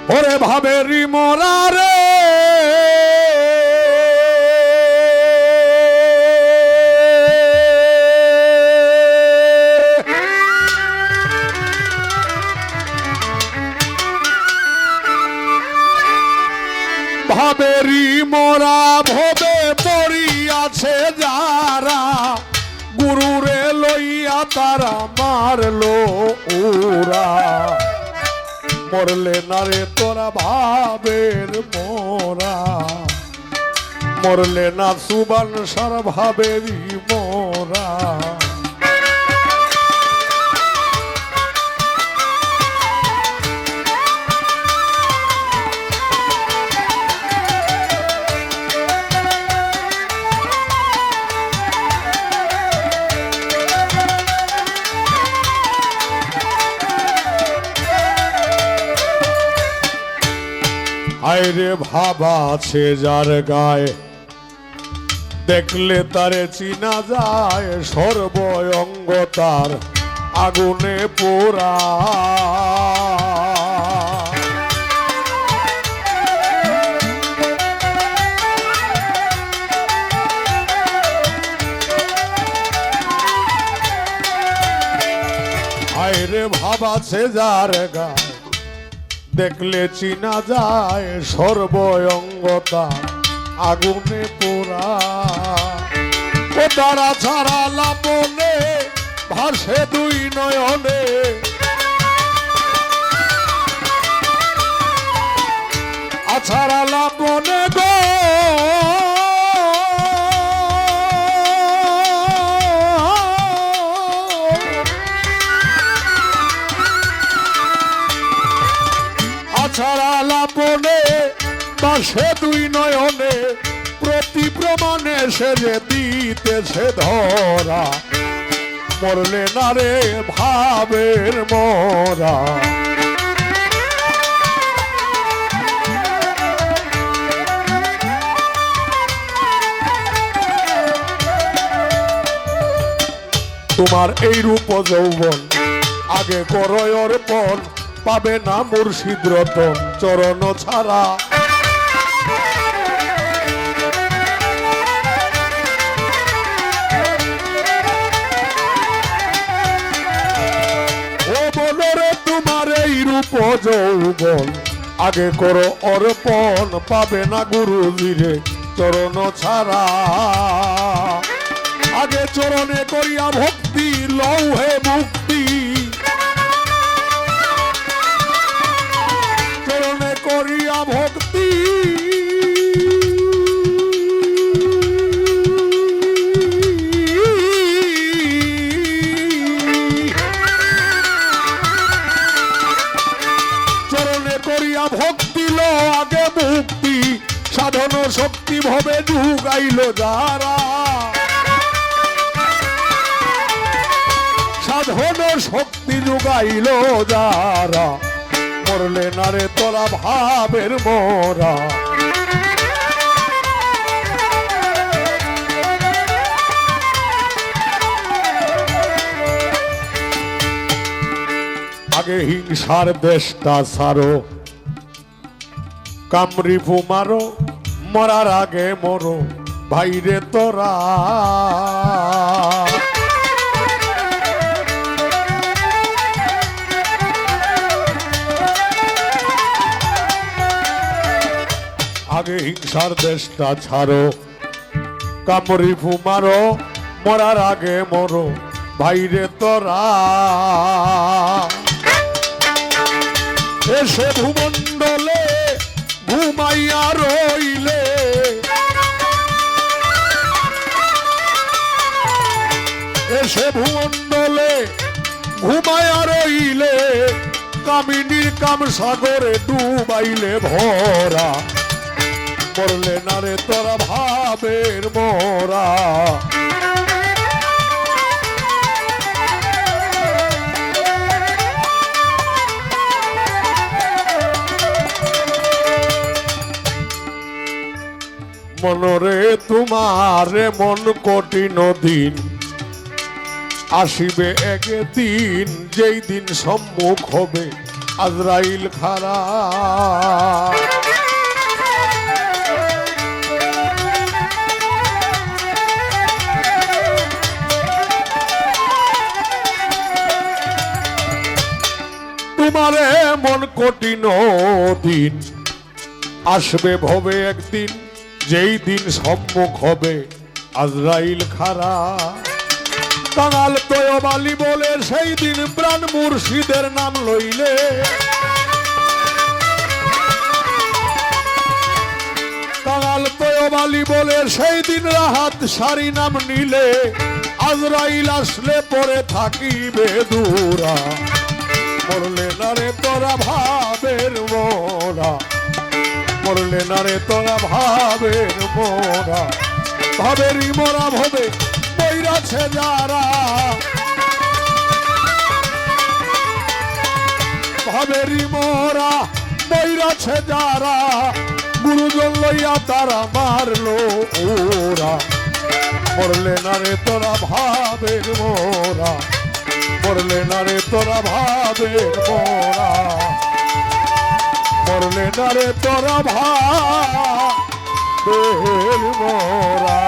ওরে ভাবেরি মোরা রে ভাবেরি মোরা ভবে পড়িয়াছে যারা গুরুরে লইয়া তারা মারলো ওরা মরলে না রে তোরা ভাবের মোরা মরলে না সুবান সার ভাবেরি মোরা আইরে ভাবা আছে যার গায়ে দেখলে তারে চিনা যায় সর্বঙ্গ তার আগুনে পোড়া আইরে ভাবা আছে যার গায়ে দেখলে চিনা যায় সর্বঙ্গতা আগুনে পোড়া ও তারা ছাড়া লাপনে ভাসে দুই নয়নে আছাড়া লাপনে গো ছাড়া লাপনে বাসে দুই নয়নে প্রতি প্রমাণে সে যে দিতেছে ধরা মরলে না রে ভাবের মোরা তোমার এই রূপ যৌবন আগে করয় অর্পণ পাবে না মুর্শিদ রতন চরণ ছাড়া ও বলো রে তোমার এই রূপ যৌবন আগে করো অর্পণ পাবে না গুরুজিরে চরণ ছাড়া আগে চরণে করিয়া ভক্তি লৌহে মুক্তি চরণে করিয়া ভক্তি চরণে করিয়া ভক্তি লো আগে মুক্তি সাধন শক্তি ভবে যুগাইল যারা সাধন শক্তি যুগাইল যারা মরলে না রে তোরা ভাবের মোরা আগে হিংসার দেশটা সারো কামড়ি ফুমারো মরার আগে মরো ভাইরে তোরা আগে হিংসার দেশটা ছাড়ো কামড়ি ফুমারো মরার আগে মরো ভাইরে তোরা এসে ভূমণ্ডলে ঘুমাইয়া রইলে এসে ভূমণ্ডলে ঘুমাইয়া রইলে কামিনীর কাম সাগরে ডুবাইলে ভরা মরলে না রে তোরা ভাবের মোরা মনরে তোমারে মন কঠিন দিন আসিবে একদিন যেই দিন সম্মুখ হবে আজরাইল খারা। তোমারে মন কঠিন দিন আসবে ভবে একদিন, যেই দিন সম্মুখ হবে আজরাইল খারা। কাঙাল তয়বালি বলে সেই দিন প্রাণ মুর্শিদের নাম লইলে, কাঙাল তয়বালি বলে সেই দিন রাহাত সারি নাম নিলে, আজরাইল আসলে পরে থাকিবে দূরা। মরলে না রে তোরা ভাবের মোরা, মরলে না রে তোরা ভাবের মোরা, ভাবেরই মোরা ভবে বইরাছে যারা, ভাবেরই মোরা বইরাছে যারা, গুরুজন লইয়া তারা মারলো ওরা। মরলে না রে তোরা ভাবের মোরা, মরলে না রে তোরা ভাবের মোরা, মরলে না রে তোরা ভাবের মোরা।